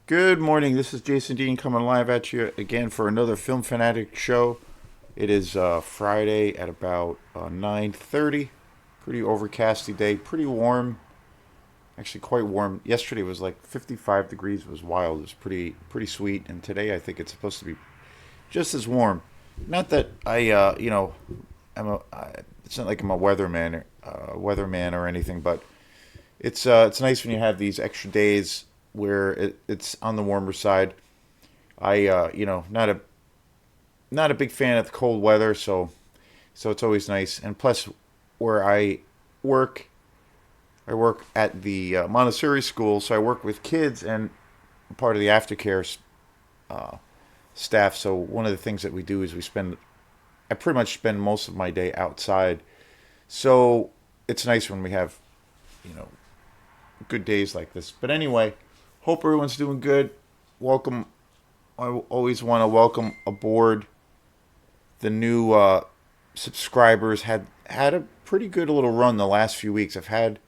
Good morning. This is Jason Dean coming live at you again for another Film Fanatic show. It is Friday at about 9:30. Pretty overcasty day. Pretty warm. Actually, quite warm. Yesterday was like 55 degrees. It was wild. It was pretty sweet. And today I think it's supposed to be just as warm. Not that it's not like I'm weatherman or anything, but it's nice when you have these extra days where it's on the warmer side. Not a big fan of the cold weather, so it's always nice. And plus, where work, I work at the Montessori school, so I work with kids and I'm part of the aftercare uh, staff. So one of the things that we do is I pretty much spend most of my day outside. So it's nice when we have you know good days like this. But anyway, hope everyone's doing good. Welcome. I always want to welcome aboard the new subscribers. Had a pretty good little run the last few weeks. I've had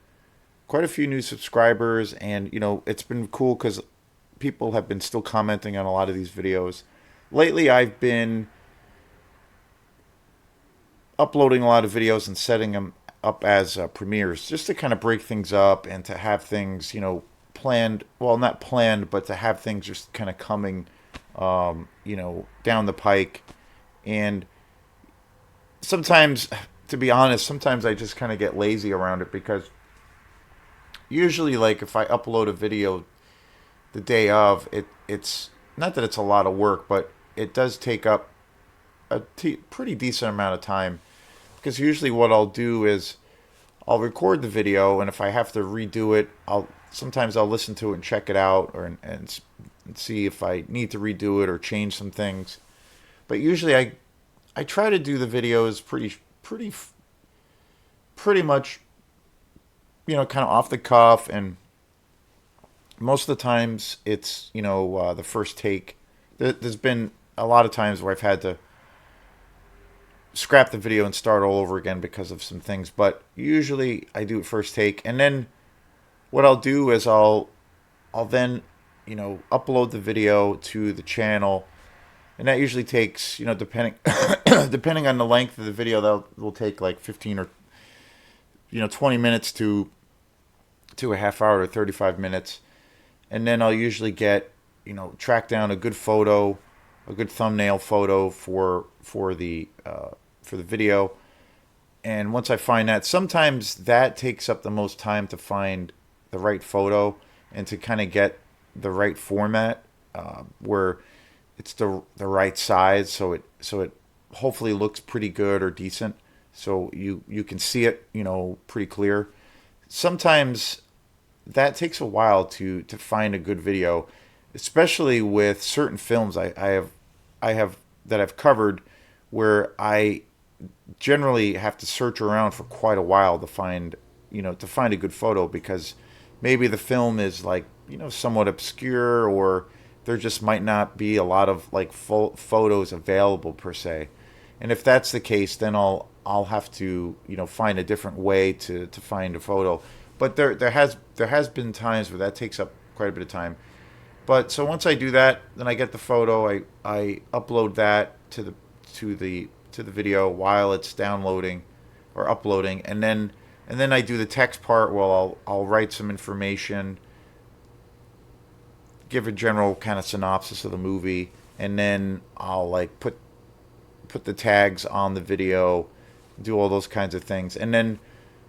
quite a few new subscribers, and it's been cool because people have been still commenting on a lot of these videos. Lately, I've been uploading a lot of videos and setting them up as premieres just to kind of break things up and to have things, planned. Well, not planned, but to have things just kind of coming, down the pike. And sometimes, to be honest, sometimes I just kind of get lazy around it because usually, like, if I upload a video the day of, it's not that it's a lot of work, but it does take up pretty decent amount of time because usually what I'll do is I'll record the video, and if I have to redo it, I'll listen to it and check it out, and see if I need to redo it or change some things. But usually I try to do the videos pretty much, kind of off the cuff, and most of the times it's the first take. There's been a lot of times where I've had to scrap the video and start all over again because of some things. But usually I do it first take, and then what I'll do is I'll then upload the video to the channel, and that usually takes depending depending on the length of the video, that will take like 15 or 20 minutes to a half hour to 35 minutes. And then I'll usually get track down a good photo, a good thumbnail photo for the video. And once I find that, sometimes that takes up the most time to find the right photo and to kind of get the right format, where it's the right size, so it hopefully looks pretty good or decent, so you can see it pretty clear. Sometimes that takes a while to find a good video, especially with certain films I have that I've covered, where I generally have to search around for quite a while to find a good photo, because maybe the film is like somewhat obscure, or there just might not be a lot of like photos available per se. And if that's the case, then I'll have to find a different way to find a photo. But there has been times where that takes up quite a bit of time. But so once I do that, then I get the photo. I upload that to the video while it's downloading or uploading, and then I do the text part. Well, I'll write some information, give a general kind of synopsis of the movie, and then I'll like put the tags on the video, do all those kinds of things. And then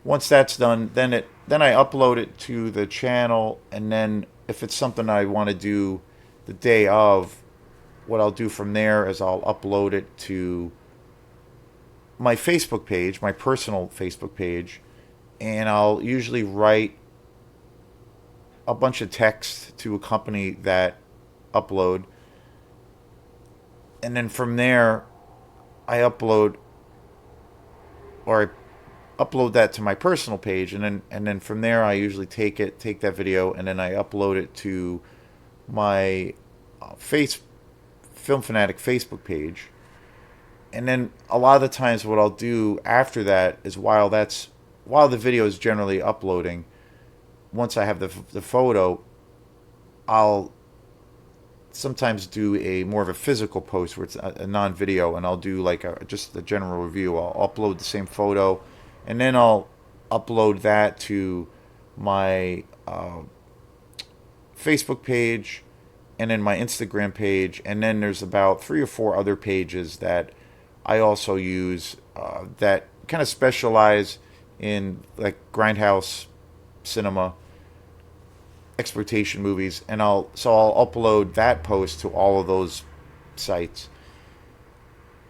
once that's done, then I upload it to the channel. And then if it's something I want to do the day of, what I'll do from there is I'll upload it to my Facebook page, my personal Facebook page, and I'll usually write a bunch of text to accompany that upload. And then from there, I upload or I upload that to my personal page, and then from there I usually take that video, and then I upload it to my face Film Fanatic Facebook page. And then a lot of the times what I'll do after that is, while the video is generally uploading, once I have the photo, I'll sometimes do a more of a physical post where it's a non-video, and I'll do like just a general review. I'll upload the same photo, and then I'll upload that to my Facebook page, and then my Instagram page, and then there's about 3 or 4 other pages that I also use that kind of specialize in like grindhouse cinema, exploitation movies, and I'll upload that post to all of those sites.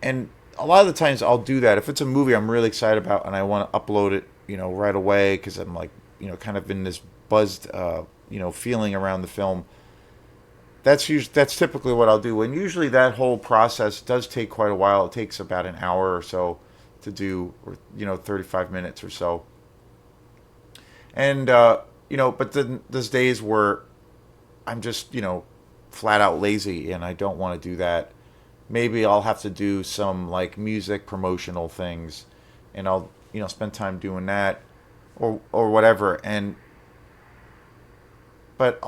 And a lot of the times I'll do that if it's a movie I'm really excited about and I want to upload it, right away because I'm like, kind of in this buzzed, feeling around the film. That's typically what I'll do, and usually that whole process does take quite a while. It takes about an hour or so to do, or 35 minutes or so. And but then there's days where I'm just flat out lazy and I don't want to do that. Maybe I'll have to do some like music promotional things, and I'll spend time doing that, or whatever. And but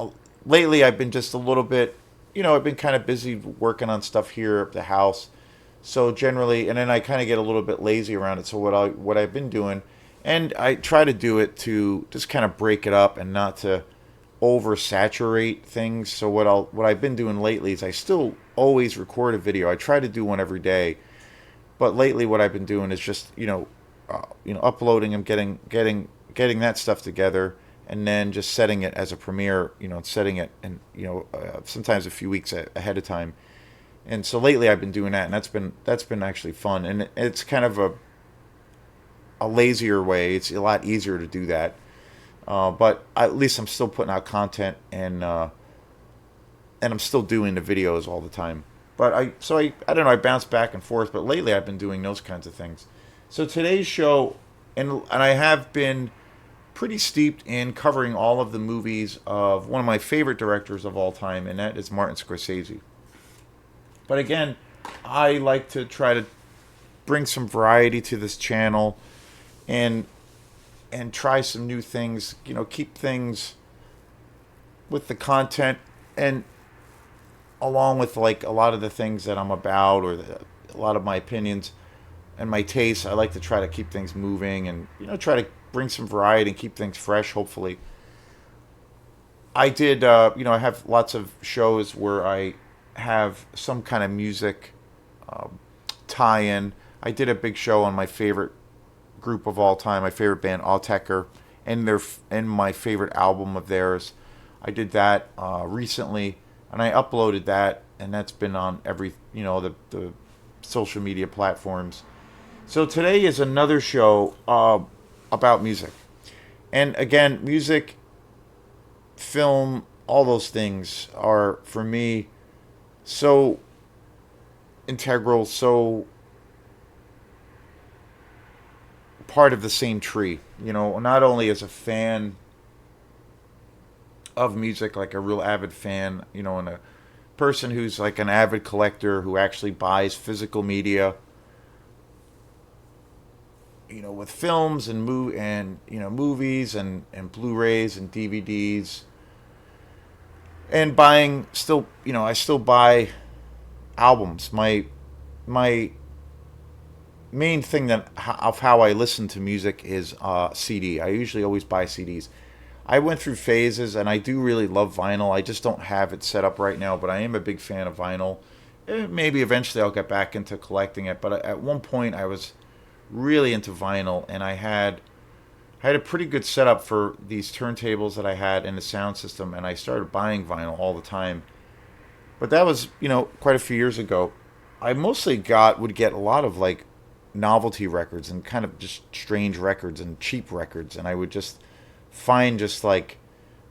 lately I've been just a little bit, I've been kind of busy working on stuff here at the house. So generally, and then I kind of get a little bit lazy around it. So what I've been doing, and I try to do it to just kind of break it up and not to oversaturate things. So what I've been doing lately is I still always record a video. I try to do one every day, but lately what I've been doing is just uploading and getting that stuff together, and then just setting it as a premiere. Setting it, and sometimes a few weeks ahead of time. And so lately I've been doing that, and that's been actually fun, and it's kind of a lazier way. It's a lot easier to do that, but at least I'm still putting out content, and I'm still doing the videos all the time. But I don't know, I bounce back and forth, but lately I've been doing those kinds of things. So today's show, and I have been pretty steeped in covering all of the movies of one of my favorite directors of all time, and that is Martin Scorsese. But again, I like to try to bring some variety to this channel, and try some new things. Keep things with the content, and along with like a lot of the things that I'm about, or a lot of my opinions and my tastes. I like to try to keep things moving, and try to bring some variety and keep things fresh. Hopefully, I did. I have lots of shows where I have some kind of music tie-in. I did a big show on my favorite group of all time, my favorite band, Autechre, and my favorite album of theirs. I did that recently, and I uploaded that, and that's been on every the social media platforms. So today is another show about music, and again, music, film, all those things are for me so integral, so part of the same tree. Not only as a fan of music, like a real avid fan, and a person who's like an avid collector who actually buys physical media, with films and movies and Blu-rays and DVDs, and buying still, I still buy albums. My main thing of how I listen to music is CD. I usually always buy CDs. I went through phases, and I do really love vinyl. I just don't have it set up right now, but I am a big fan of vinyl. Maybe eventually I'll get back into collecting it, but at one point I was really into vinyl, and I had a pretty good setup for these turntables that I had and the sound system, and I started buying vinyl all the time. But that was, quite a few years ago. I mostly would get a lot of like novelty records and kind of just strange records and cheap records, and I would just find just like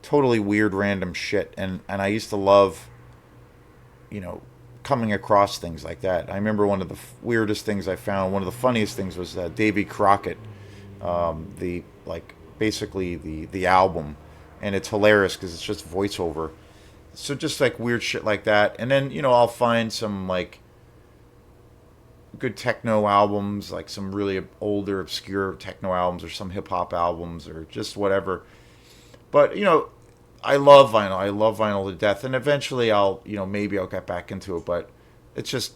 totally weird random shit, and I used to love coming across things like that. I remember one of the weirdest things I found, one of the funniest things was Davy Crockett, the like basically the album, and it's hilarious because it's just voiceover. So just like weird shit like that, and then I'll find some like good techno albums, like some really older obscure techno albums, or some hip hop albums, or just whatever. But I love vinyl. I love vinyl to death, and eventually I'll, maybe I'll get back into it, but it's just,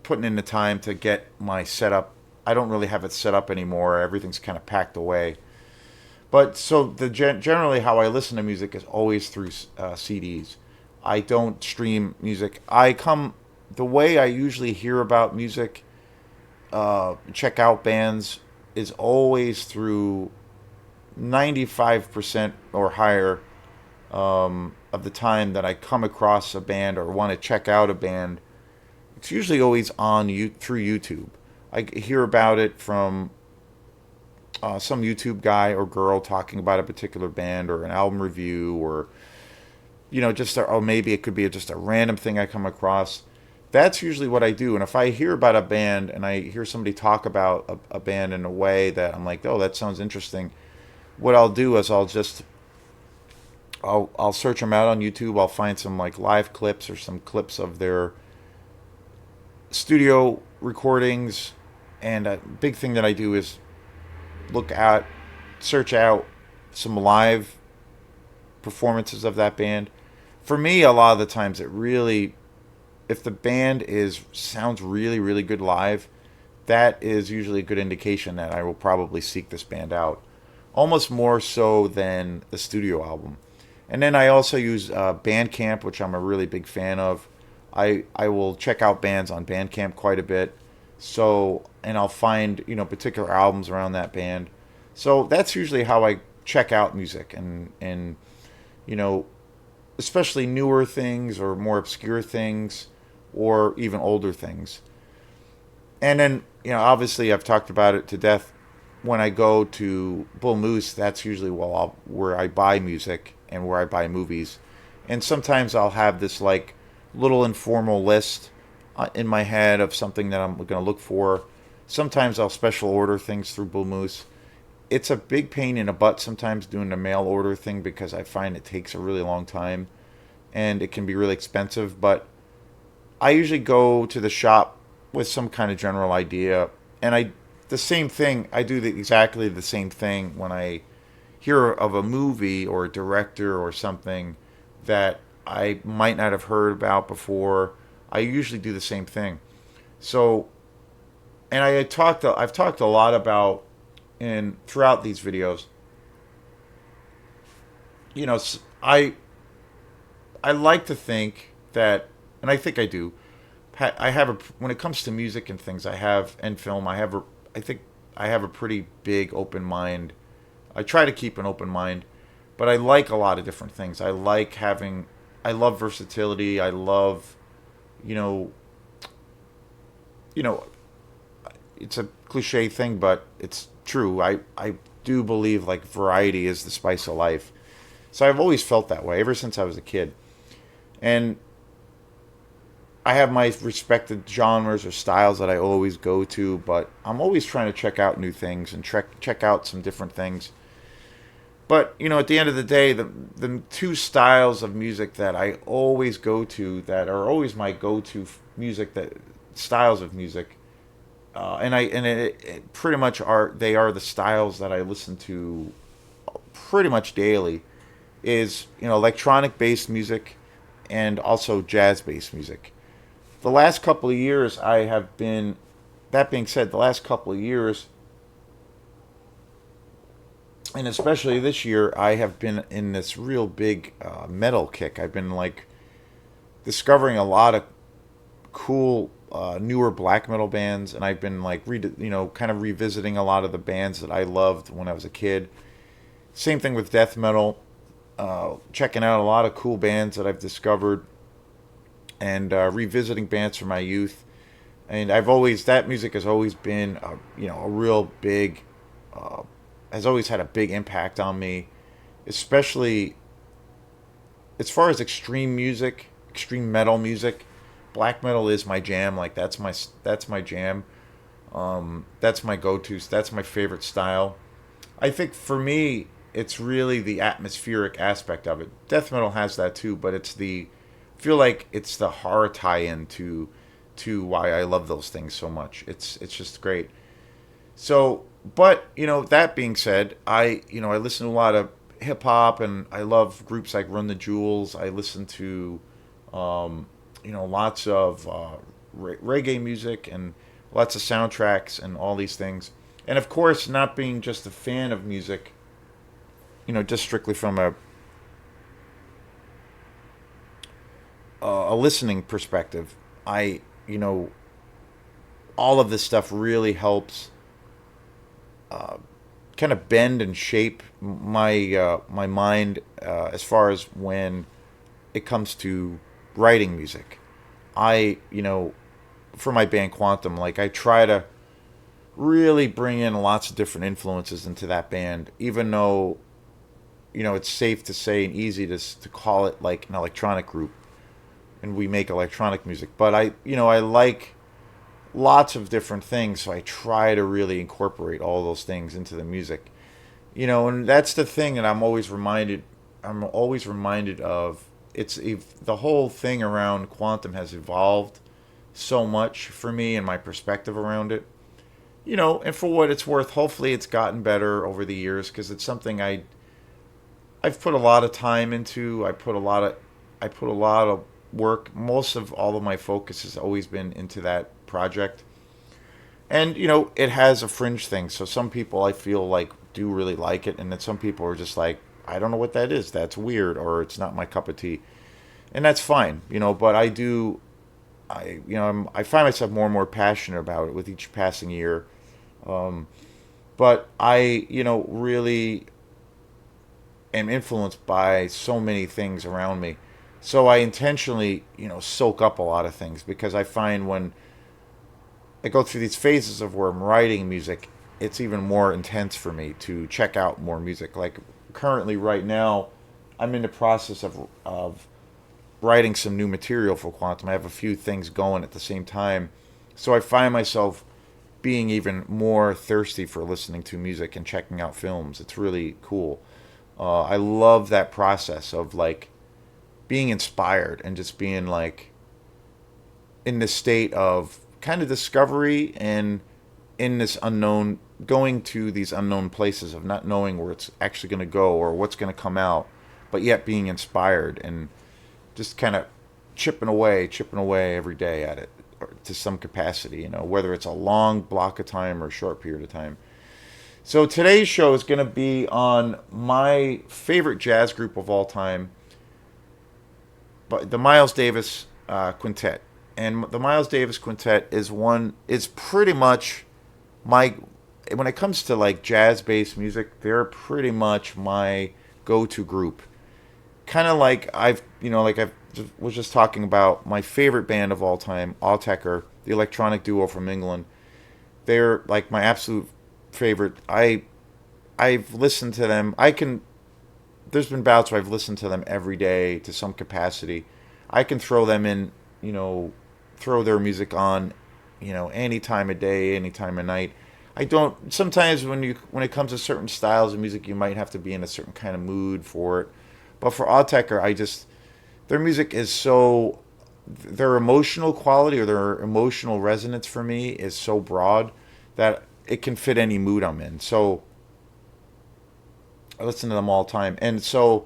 putting in the time to get my setup. I don't really have it set up anymore. Everything's kind of packed away. But so generally how I listen to music is always through CDs. I don't stream music. The way I usually hear about music, check out bands, is always through 95% or higher of the time that I come across a band or want to check out a band. It's usually always through YouTube. I hear about it from some YouTube guy or girl talking about a particular band or an album review, or or maybe it could be just a random thing I come across. That's usually what I do. And if I hear about a band and I hear somebody talk about a band in a way that I'm like, oh, that sounds interesting, what I'll do is I'll search them out on YouTube. I'll find some like live clips or some clips of their studio recordings. And a big thing that I do is search out some live performances of that band. For me, a lot of the times if the band sounds really, really good live, that is usually a good indication that I will probably seek this band out. Almost more so than the studio album. And then I also use Bandcamp, which I'm a really big fan of. I will check out bands on Bandcamp quite a bit. So, and I'll find, particular albums around that band. So that's usually how I check out music, and you know, especially newer things or more obscure things or even older things. And then, obviously I've talked about it to death. When I go to Bull Moose, that's usually where I buy music and where I buy movies. And sometimes I'll have this like little informal list in my head of something that I'm going to look for. Sometimes I'll special order things through Bull Moose. It's a big pain in the butt sometimes doing the mail order thing because I find it takes a really long time and it can be really expensive. But I usually go to the shop with some kind of general idea, and the same thing. I do exactly the same thing when I hear of a movie or a director or something that I might not have heard about before. I usually do the same thing. So, and I've talked a lot about, and throughout these videos, you know, I like to think that, and I think I do. I have when it comes to music and things, and film, I think I have a pretty big open mind. I try to keep an open mind, but I like a lot of different things. I love versatility. I love, you know, you know, it's a cliche thing, but it's true. I do believe like variety is the spice of life. So I've always felt that way ever since I was a kid. And I have my respected genres or styles that I always go to, but I'm always trying to check out new things and check out some different things. But, at the end of the day, the two styles of music that I always go to, that are always my go-to styles of music, it pretty much they are the styles that I listen to pretty much daily, is, electronic based music and also jazz based music. The last couple of years that being said, the last couple of years, and especially this year, I have been in this real big metal kick. I've been like discovering a lot of cool newer black metal bands, and I've been like kind of revisiting a lot of the bands that I loved when I was a kid. Same thing with death metal, checking out a lot of cool bands that I've discovered, and revisiting bands from my youth. And that music has always been a real big has always had a big impact on me, especially as far as extreme music, extreme metal music. Black metal is my jam. Like that's my jam. That's my go-to. That's my favorite style. I think for me, it's really the atmospheric aspect of it. Death metal has that too, but I feel like it's the horror tie-in to why I love those things so much. It's just great. So, but that being said, I listen to a lot of hip hop, and I love groups like Run the Jewels. I listen to, lots of reggae music and lots of soundtracks and all these things. And of course, not being just a fan of music, just strictly from a listening perspective, I, you know, all of this stuff really helps kind of bend and shape my mind as far as when it comes to writing music. I, for my band Quantum, like I try to really bring in lots of different influences into that band, even though it's safe to say and easy to call it like an electronic group, and we make electronic music. But I like lots of different things, so I try to really incorporate all those things into the music. And that's the thing that I'm always reminded of. It's if the whole thing around Quantum has evolved so much for me and my perspective around it. And for what it's worth, hopefully it's gotten better over the years, because it's something I've put a lot of time into. I put a lot of work. Most of all of my focus has always been into that project. And it has a fringe thing. So some people I feel like do really like it, and then some people are just like, I don't know what that is. That's weird, or it's not my cup of tea, and that's fine. But I do. I find myself more and more passionate about it with each passing year. But I really am influenced by so many things around me. So I intentionally soak up a lot of things, because I find when I go through these phases of where I'm writing music, it's even more intense for me to check out more music. Like currently, right now, I'm in the process of writing some new material for Quantum. I have a few things going at the same time, so I find myself being even more thirsty for listening to music and checking out films. It's really cool. I love that process of like being inspired and just being like in this state of kind of discovery, and in this unknown, going to these unknown places of not knowing where it's actually going to go or what's going to come out, but yet being inspired and just kind of chipping away every day at it, or to some capacity, whether it's a long block of time or a short period of time. So today's show is going to be on my favorite jazz group of all time, but the Miles Davis Quintet. And the Miles Davis Quintet is pretty much my, when it comes to like jazz based music, they're pretty much my go to group. Kind of like was just talking about my favorite band of all time, Autechre, the electronic duo from England. They're like my absolute favorite. I've listened to them. There's been bouts where I've listened to them every day to some capacity. I can throw them in, throw their music on, any time of day, any time of night. I don't. Sometimes when it comes to certain styles of music, you might have to be in a certain kind of mood for it. But for Autechre, their music is so, their emotional quality or their emotional resonance for me is so broad that it can fit any mood I'm in. So I listen to them all the time. And so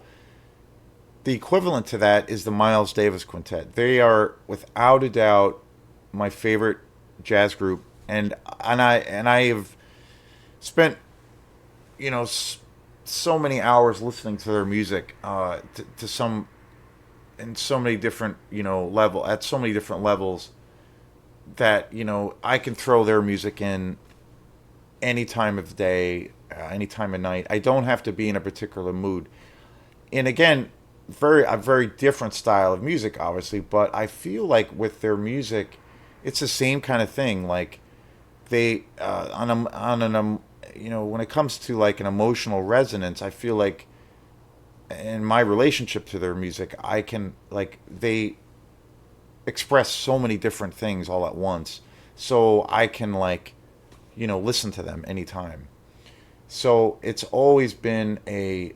the equivalent to that is the Miles Davis Quintet. They are without a doubt my favorite jazz group, and I have spent so many hours listening to their music to some in so many different at so many different levels, that I can throw their music in any time of day, any time of night. I don't have to be in a particular mood. And again, a very different style of music, obviously, but I feel like with their music, it's the same kind of thing. Like they on an when it comes to like an emotional resonance, I feel like in my relationship to their music, I can like they express so many different things all at once, so I can like listen to them anytime. So it's always been a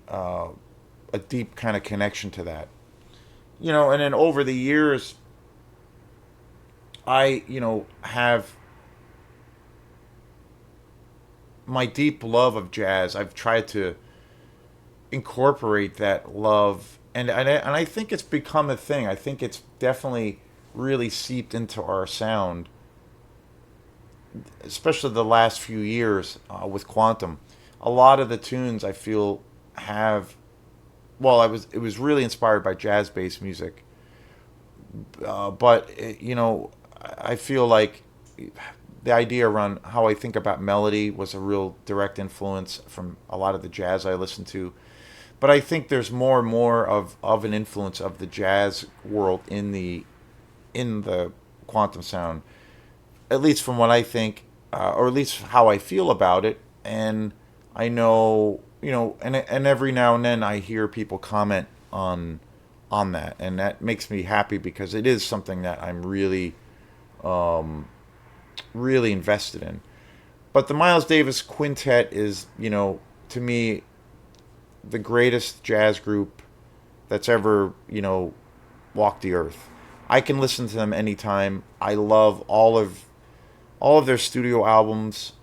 deep kind of connection to that. And then over the years, I have my deep love of jazz. I've tried to incorporate that love, and I think it's become a thing. I think it's definitely really seeped into our sound, especially the last few years with Quantum. A lot of the tunes I feel have, well, it was really inspired by jazz based music, but I feel like the idea around how I think about melody was a real direct influence from a lot of the jazz I listen to. But I think there's more and more of an influence of the jazz world in the quantum sound, at least from what I think, or at least how I feel about it. And I know, and every now and then I hear people comment on that, and that makes me happy because it is something that I'm really invested in. But the Miles Davis Quintet is, to me, the greatest jazz group that's ever, walked the earth. I can listen to them anytime. I love all of their studio albums.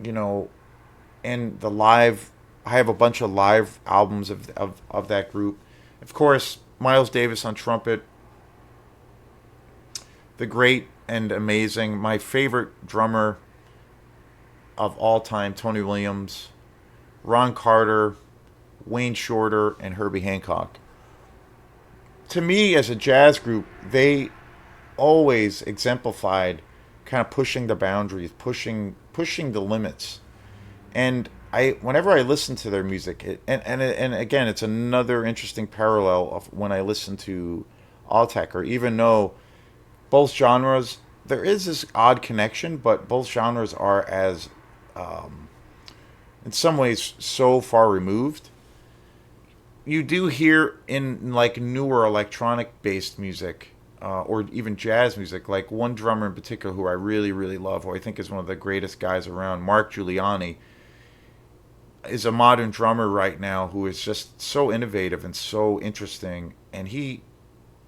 You know, and the live. I have a bunch of live albums of that group. Of course, Miles Davis on trumpet, the great and amazing, my favorite drummer of all time, Tony Williams, Ron Carter, Wayne Shorter, and Herbie Hancock. To me, as a jazz group, they always exemplified kind of pushing the boundaries, pushing the limits. And whenever I listen to their music, and again, it's another interesting parallel of when I listen to Alltech, or even though both genres, there is this odd connection, but both genres are as, in some ways, so far removed. You do hear in like newer electronic based music, or even jazz music, like one drummer in particular who I really, really love, who I think is one of the greatest guys around, Mark Giuliani, is a modern drummer right now who is just so innovative and so interesting, and he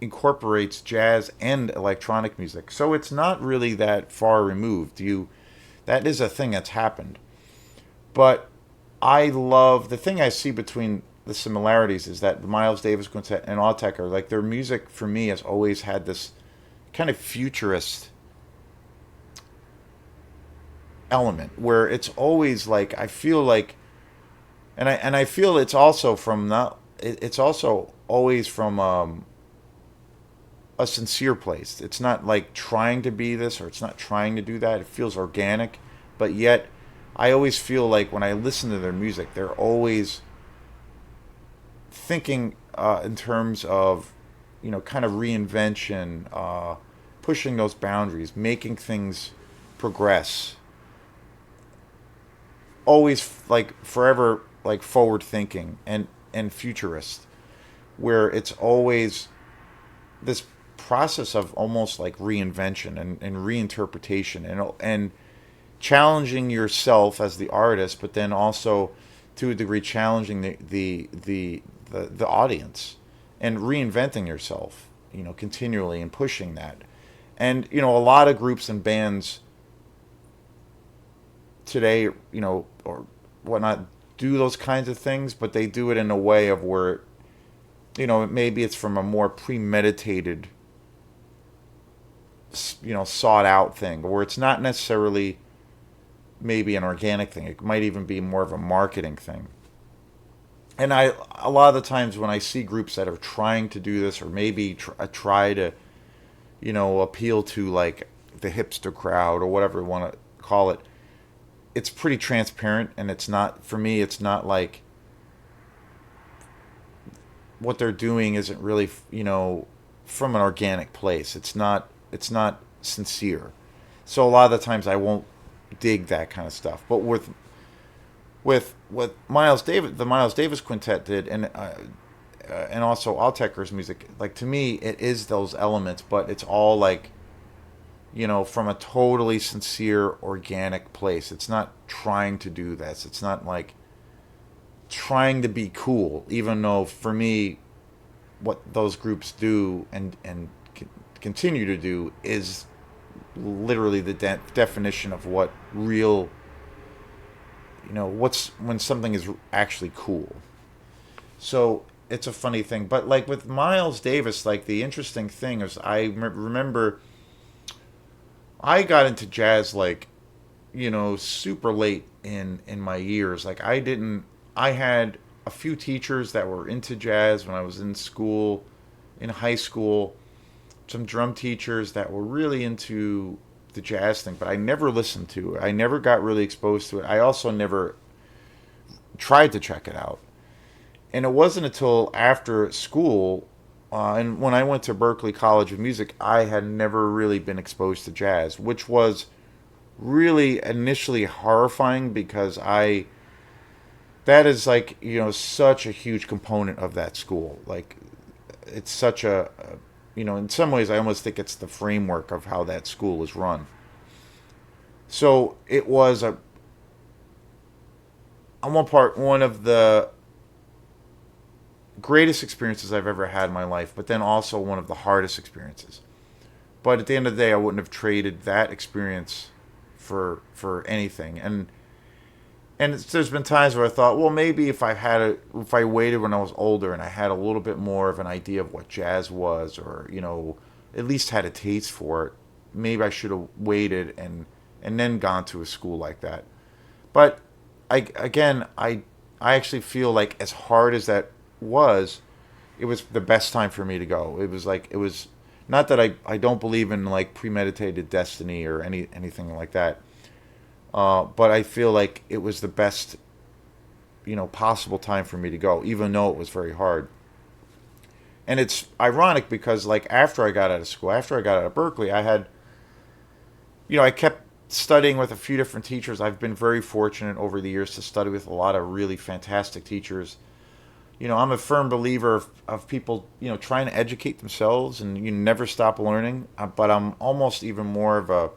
incorporates jazz and electronic music. So it's not really that far removed. That is a thing that's happened. But I love the thing I see between the similarities is that the Miles Davis Quintet and Autechre, like their music for me has always had this kind of futurist element where it's always like I feel like, and I feel it's also from not it's also always from a sincere place. It's not like trying to be this or it's not trying to do that. It feels organic, but yet I always feel like when I listen to their music, they're always thinking in terms of, kind of reinvention, pushing those boundaries, making things progress. Always like forever like forward thinking and futurist, where it's always this process of almost like reinvention and reinterpretation and challenging yourself as the artist, but then also to a degree challenging the audience and reinventing yourself, continually and pushing that. And a lot of groups and bands today, or whatnot, do those kinds of things, but they do it in a way of where, maybe it's from a more premeditated, sought out thing, where it's not necessarily maybe an organic thing. It might even be more of a marketing thing. And a lot of the times when I see groups that are trying to do this, or maybe try to, appeal to like the hipster crowd or whatever you want to call it, it's pretty transparent, and it's not, for me, it's not like what they're doing isn't really, from an organic place. It's not sincere. So a lot of the times I won't dig that kind of stuff. But with what the Miles Davis Quintet did, and also Alltechre's music, like to me, it is those elements, but it's all like, from a totally sincere, organic place. It's not trying to do this. It's not like trying to be cool, even though for me, what those groups do and continue to do is literally the definition of what real what's when something is actually cool. So it's a funny thing. But like with Miles Davis, like the interesting thing is remember I got into jazz like super late in my years. Like I had a few teachers that were into jazz when I was in school, in high school, some drum teachers that were really into the jazz thing, but I never listened to it. I never got really exposed to it. I also never tried to check it out. And it wasn't until after school, and when I went to Berklee College of Music, I had never really been exposed to jazz, which was really initially horrifying because that is like such a huge component of that school. Like it's such in some ways I almost think it's the framework of how that school is run. So it was on one part one of the greatest experiences I've ever had in my life, but then also one of the hardest experiences. But at the end of the day, I wouldn't have traded that experience for anything. And there's been times where I thought, well, maybe if I waited when I was older and I had a little bit more of an idea of what jazz was, or at least had a taste for it, maybe I should have waited and then gone to a school like that. But I actually feel like as hard as that was, it was the best time for me to go. It was not that I don't believe in like premeditated destiny or anything like that. But I feel like it was the best, possible time for me to go, even though it was very hard. And it's ironic because, like, after I got out of school, after I got out of Berklee, I kept studying with a few different teachers. I've been very fortunate over the years to study with a lot of really fantastic teachers. I'm a firm believer of people, trying to educate themselves and you never stop learning. But I'm almost even more of a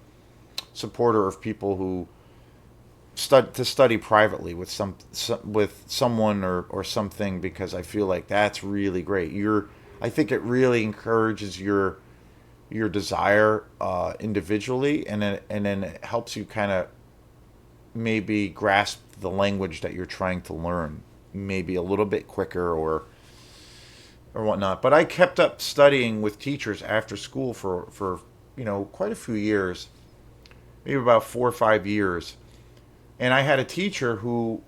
supporter of people who study privately with with someone or something, because I feel like that's really great. I think it really encourages your desire individually, and then it helps you kind of maybe grasp the language that you're trying to learn maybe a little bit quicker or whatnot. But I kept up studying with teachers after school for quite a few years, maybe about 4 or 5 years. And I had a teacher who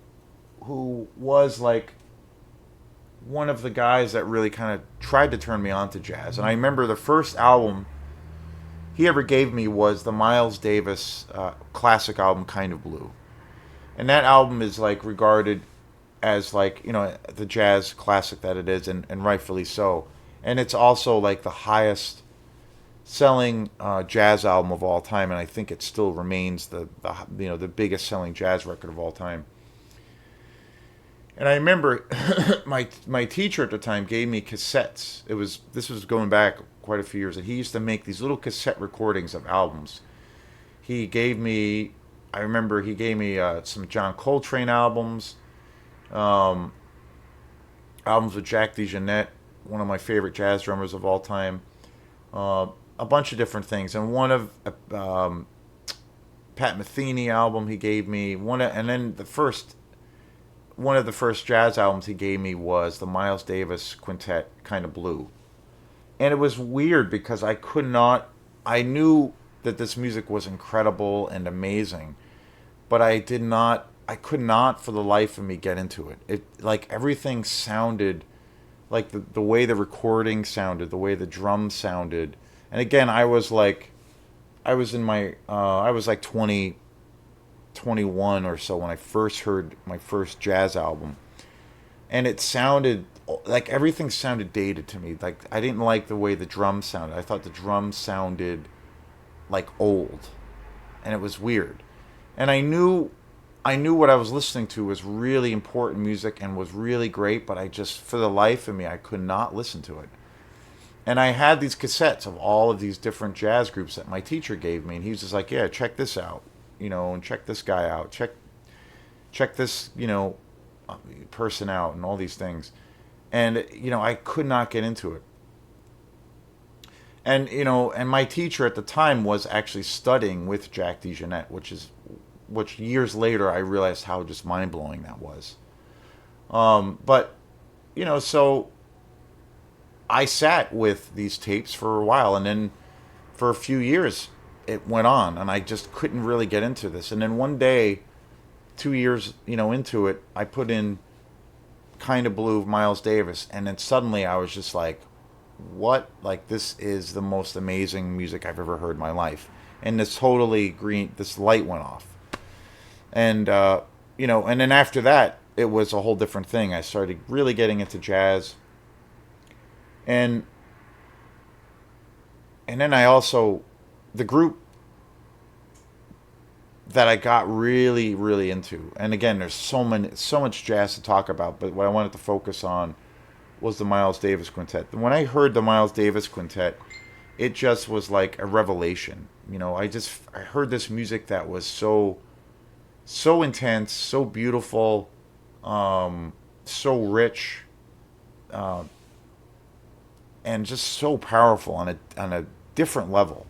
was like one of the guys that really kind of tried to turn me on to jazz. And I remember the first album he ever gave me was the Miles Davis classic album, Kind of Blue. And that album is like regarded as like, the jazz classic that it is, and rightfully so. And it's also like the highest selling jazz album of all time, and I think it still remains the biggest selling jazz record of all time. And I remember my teacher at the time gave me cassettes. This was going back quite a few years, and he used to make these little cassette recordings of albums. He gave me, I remember he gave me some John Coltrane albums, um, albums with Jack DeJohnette, one of my favorite jazz drummers of all time. Uh, a bunch of different things, and one of Pat Metheny album he gave me and then one of the first jazz albums he gave me was the Miles Davis Quintet, Kind of Blue. And it was weird because I knew that this music was incredible and amazing, but I could not for the life of me get into it. Like everything sounded like the way the recording sounded, the way the drums sounded. And again, I was like 21 or so when I first heard my first jazz album. And it sounded like everything sounded dated to me. Like I didn't like the way the drums sounded. I thought the drums sounded like old, and it was weird. And I knew what I was listening to was really important music and was really great, but I just, for the life of me, I could not listen to it. And I had these cassettes of all of these different jazz groups that my teacher gave me, and he was just like, "Yeah, check this out, and check this guy out, check this, person out, and all these things." And I could not get into it. And and my teacher at the time was actually studying with Jack DeJohnette, which is which years later I realized how just mind blowing that was. But so I sat with these tapes for a while, and then for a few years it went on, and I just couldn't really get into this. And then one day, 2 years into it, I put in Kind of Blue of Miles Davis, and then suddenly I was just like, what? Like, this is the most amazing music I've ever heard in my life. And this light went off. And, and then after that, it was a whole different thing. I started really getting into jazz. And, and then the group that I got really, really into. And again, there's so much jazz to talk about, but what I wanted to focus on was the Miles Davis Quintet. And when I heard the Miles Davis Quintet, it just was like a revelation. I heard this music that was so intense, so beautiful, so rich, uh, and just so powerful on a different level.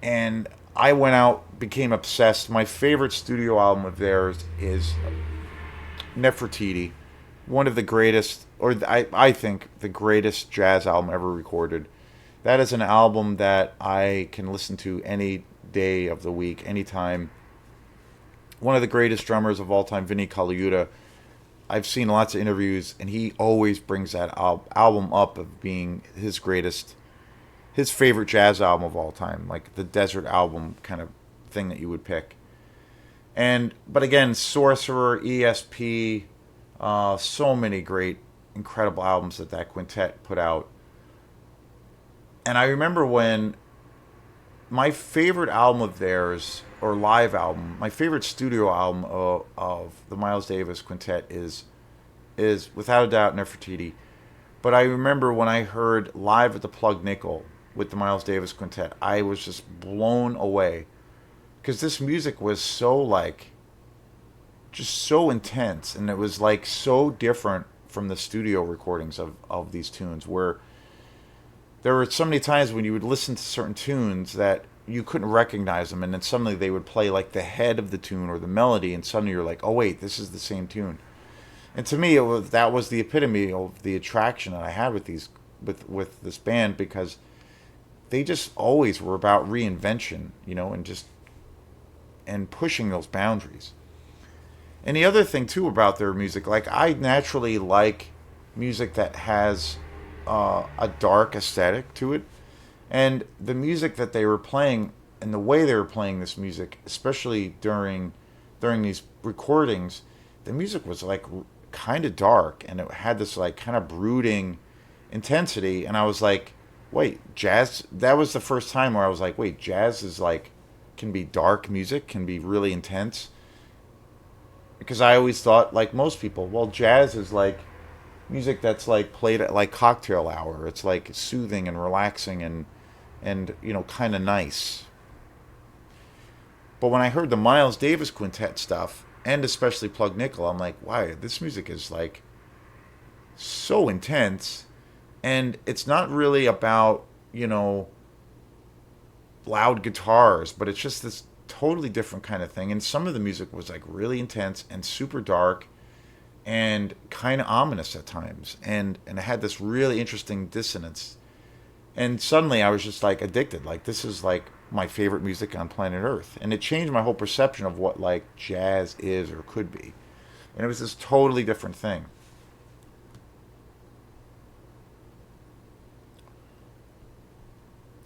And I went out, became obsessed. My favorite studio album of theirs is Nefertiti, one of the greatest, I think the greatest jazz album ever recorded. That is an album that I can listen to any day of the week, anytime. One of the greatest drummers of all time, Vinny Colaiuta. I've seen lots of interviews, and he always brings that album up of being his favorite jazz album of all time, like the desert album kind of thing that you would pick. But again, Sorcerer, ESP, so many great, incredible albums that quintet put out. And I remember when my favorite album of theirs, or live album, my favorite studio album of the Miles Davis Quintet is without a doubt Nefertiti. But I remember when I heard live at the Plug Nickel with the Miles Davis Quintet, I was just blown away because this music was just so intense, and it was like so different from the studio recordings of these tunes, where there were so many times when you would listen to certain tunes that you couldn't recognize them, and then suddenly they would play like the head of the tune or the melody, and suddenly you're like, oh wait, this is the same tune. And to me, that was the epitome of the attraction that I had with this band, because they just always were about reinvention, and pushing those boundaries. And the other thing too about their music, like, I naturally like music that has a dark aesthetic to it, and the music that they were playing and the way they were playing this music, especially during these recordings, the music was like kind of dark, and it had this like kind of brooding intensity. And I was like, wait, jazz? That was the first time where I was like, wait, jazz is like, can be dark music, can be really intense. Because I always thought, like most people, well, jazz is like music that's like played at like cocktail hour. It's like soothing and relaxing and kind of nice. But when I heard the Miles Davis Quintet stuff, and especially Plug Nickel, I'm like, wow, this music is like so intense, and it's not really about loud guitars, but it's just this totally different kind of thing. And some of the music was like really intense and super dark and kind of ominous at times, and it had this really interesting dissonance. And suddenly I was just like addicted. Like, this is like my favorite music on planet Earth, and it changed my whole perception of what like jazz is or could be. And it was this totally different thing.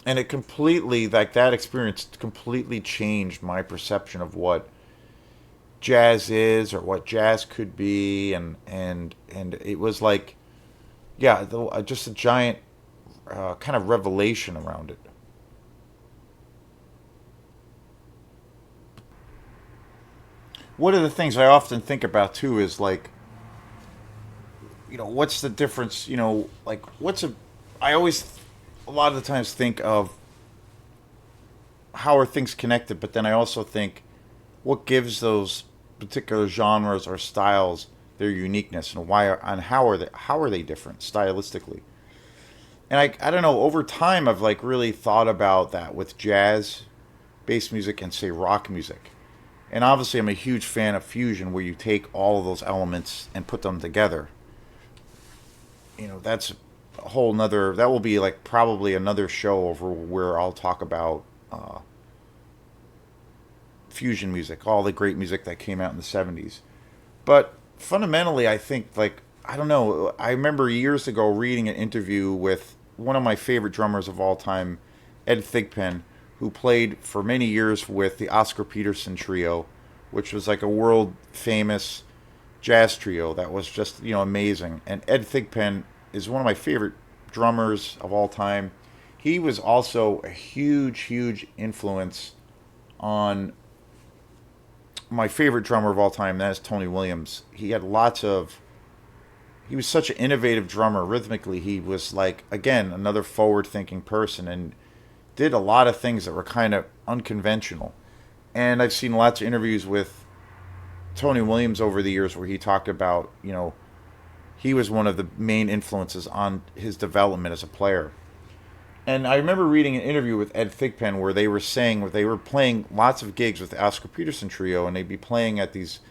And it completely, like, that experience completely changed my perception of what jazz is or what jazz could be. And it was like, yeah, just a giant kind of revelation around it. One of the things I often think about too is like, what's the difference? Like, I always, a lot of the times, think of how are things connected, but then I also think what gives those particular genres or styles their uniqueness, and and how are they different stylistically. And I don't know, over time I've like really thought about that with jazz, bass music, and say rock music. And obviously, I'm a huge fan of fusion, where you take all of those elements and put them together. That's a whole nother. That will be like probably another show over where I'll talk about fusion music, all the great music that came out in the '70s. But fundamentally, I think, like, I don't know. I remember years ago reading an interview with one of my favorite drummers of all time, Ed Thigpen, who played for many years with the Oscar Peterson Trio, which was like a world famous jazz trio that was just, amazing. And Ed Thigpen is one of my favorite drummers of all time. He was also a huge, huge influence on my favorite drummer of all time. That is Tony Williams. He was such an innovative drummer rhythmically. He was, like, again, another forward thinking person, and did a lot of things that were kind of unconventional. And I've seen lots of interviews with Tony Williams over the years where he talked about, he was one of the main influences on his development as a player. And I remember reading an interview with Ed Thigpen where they were saying they were playing lots of gigs with the Oscar Peterson Trio, and they'd be playing at these,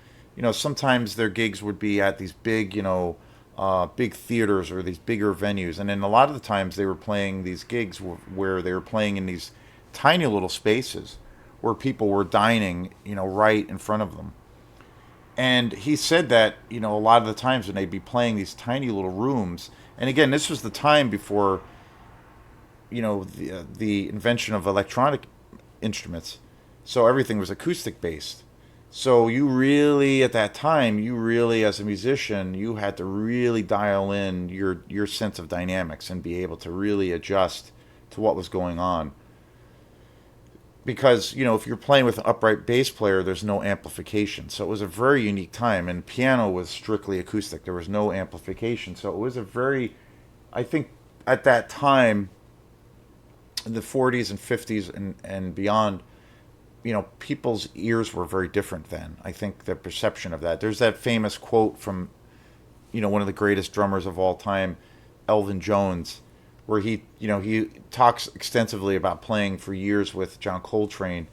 sometimes their gigs would be at these big, big theaters or these bigger venues. And then a lot of the times they were playing these gigs where they were playing in these tiny little spaces where people were dining, right in front of them. And he said that, a lot of the times when they'd be playing these tiny little rooms, and again, this was the time before, the invention of electronic instruments. So everything was acoustic based. So you really, at that time, as a musician, you had to really dial in your sense of dynamics and be able to really adjust to what was going on. Because, if you're playing with an upright bass player, there's no amplification. So it was a very unique time. And piano was strictly acoustic. There was no amplification. So it was a very, I think, at that time, in the 40s and 50s and beyond, people's ears were very different then. I think the perception of that. There's that famous quote from, one of the greatest drummers of all time, Elvin Jones, where he talks extensively about playing for years with John Coltrane,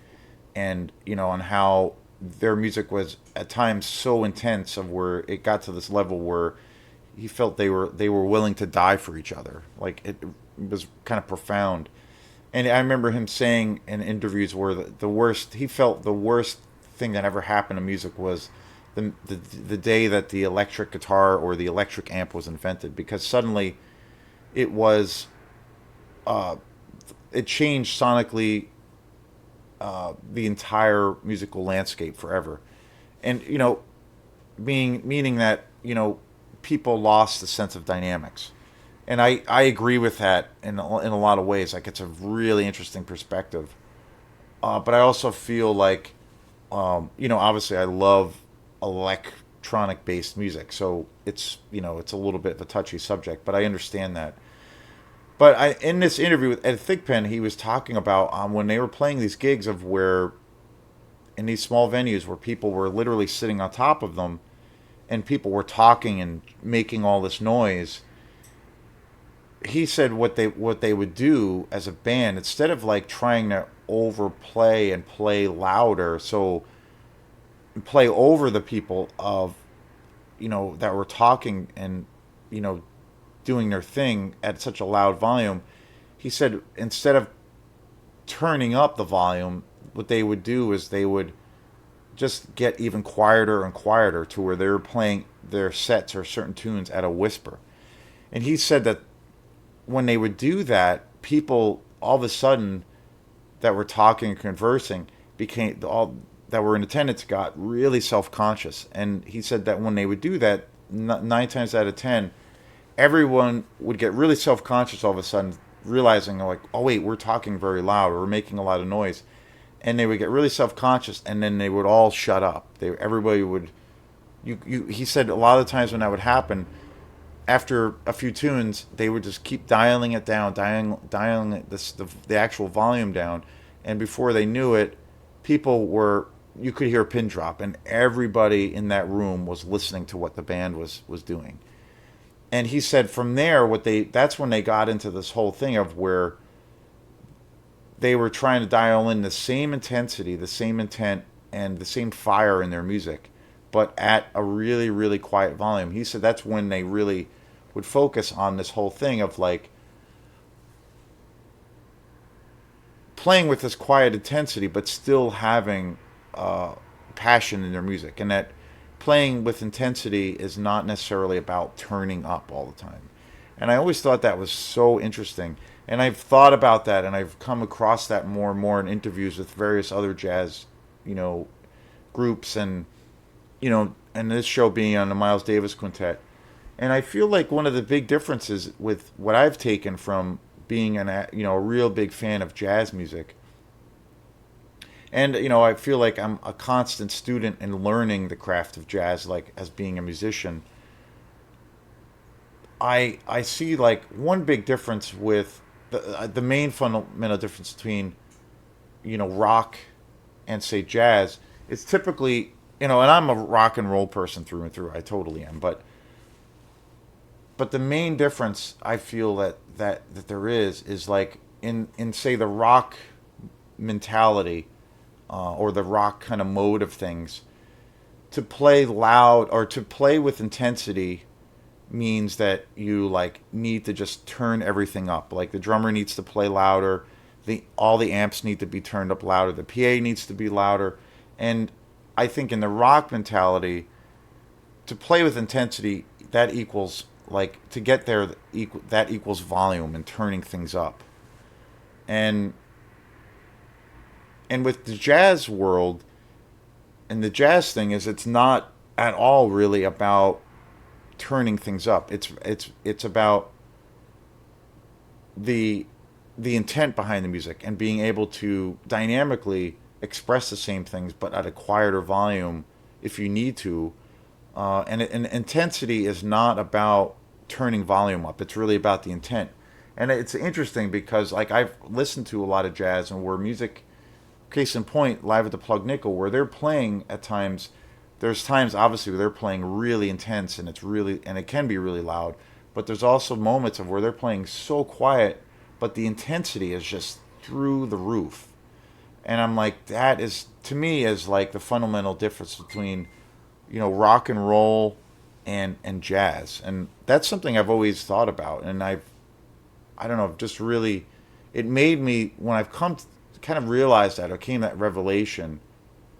and, on how their music was at times so intense of where it got to this level where he felt they were willing to die for each other. Like, it was kind of profound. And I remember him saying in interviews where the worst, he felt the worst thing that ever happened to music was the day that the electric guitar or the electric amp was invented, because suddenly it was, it changed sonically the entire musical landscape forever. And, meaning that, people lost the sense of dynamics. And I agree with that in a lot of ways. Like, it's a really interesting perspective. But I also feel like, obviously I love electronic based music. So it's a little bit of a touchy subject, but I understand that. But in this interview with Ed Thigpen, he was talking about when they were playing these gigs of where, in these small venues where people were literally sitting on top of them and people were talking and making all this noise. He said what they would do as a band, instead of like trying to overplay and play louder, so play over the people of, that were talking and, you know doing their thing at such a loud volume. He said instead of turning up the volume, what they would do is they would just get even quieter and quieter to where they were playing their sets or certain tunes at a whisper. And he said that when they would do that, people all of a sudden that were talking and conversing became all that were in attendance got really self-conscious. And he said that when they would do that, 9 times out of 10, everyone would get really self-conscious all of a sudden, realizing like, oh wait, we're talking very loud or we're making a lot of noise. And they would get really self-conscious, and then they would all shut up. Everybody would, he said a lot of times when that would happen, after a few tunes, they would just keep dialing it down, dialing the actual volume down, and before they knew it, you could hear a pin drop, and everybody in that room was listening to what the band was doing. And he said from there, that's when they got into this whole thing of where they were trying to dial in the same intensity, the same intent and the same fire in their music, but at a really, really quiet volume. He said that's when they really would focus on this whole thing of like playing with this quiet intensity, but still having passion in their music, and that playing with intensity is not necessarily about turning up all the time. And I always thought that was so interesting. And I've thought about that, and I've come across that more and more in interviews with various other jazz, you know, groups, and and this show being on the Miles Davis Quintet. And I feel like one of the big differences with what I've taken from being a real big fan of jazz music, and I feel like I'm a constant student in learning the craft of jazz, like as being a musician. I see like one big difference with the main fundamental difference between rock and say jazz. It's typically, and I'm a rock and roll person through and through. I totally am, but the main difference I feel that there is like in say the rock mentality, or the rock kind of mode of things. To play loud or to play with intensity means that you like need to just turn everything up. Like the drummer needs to play louder, the all the amps need to be turned up louder, the PA needs to be louder. And I think in the rock mentality, to play with intensity, that equals like to get there, that equals volume and turning things up. And with the jazz world, and the jazz thing is, it's not at all really about turning things up. It's about the intent behind the music and being able to dynamically express the same things but at a quieter volume if you need to. And intensity is not about turning volume up. It's really about the intent. And it's interesting because like I've listened to a lot of jazz, and where music, case in point, Live at the Plug Nickel, where they're playing at times. There's times obviously where they're playing really intense, and it can be really loud. But there's also moments of where they're playing so quiet, but the intensity is just through the roof. And I'm like, that is to me is like the fundamental difference between rock and roll and jazz. And that's something I've always thought about, and I don't know, just really, it made me, when I've come to kind of realize that, or came that revelation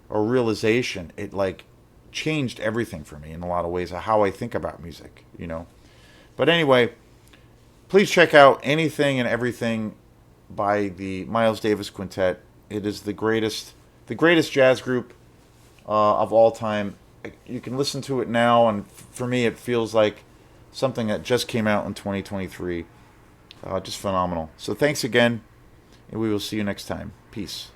or realization, it like changed everything for me in a lot of ways of how I think about music. But anyway, please check out anything and everything by the Miles Davis Quintet. It is the greatest jazz group of all time. You can listen to it now, and for me, it feels like something that just came out in 2023. Just phenomenal. So thanks again, and we will see you next time. Peace.